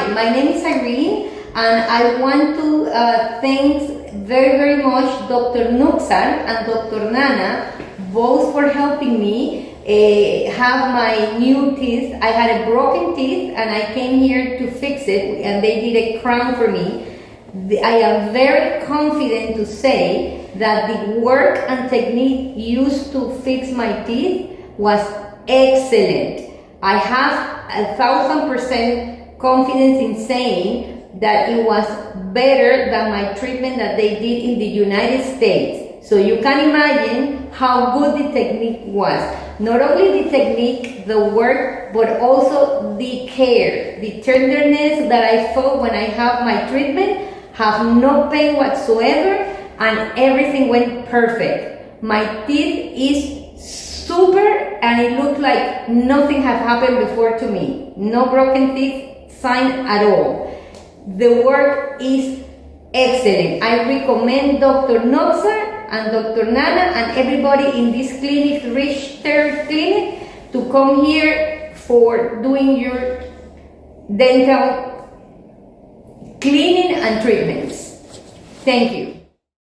Hi, my name is Irene, and I want to thank very, very much Dr. Nuxar and Dr. Nana, both for helping me have my new teeth. I had a broken teeth, and I came here to fix it, and they did a crown for me. I am very confident to say that the work and technique used to fix my teeth was excellent. I have 1,000% confidence in saying that it was better than my treatment that they did in the United States. So you can imagine how good the technique was. Not only the technique, the work, but also the care, the tenderness that I felt when I have my treatment, have no pain whatsoever, and everything went perfect. My teeth is super, and it looked like nothing had happened before to me. No broken teeth sign at all. The work is excellent. I recommend Dr. Nuxar and Dr. Nana and everybody in this clinic, Richter Clinic, to come here for doing your dental cleaning and treatments. Thank you.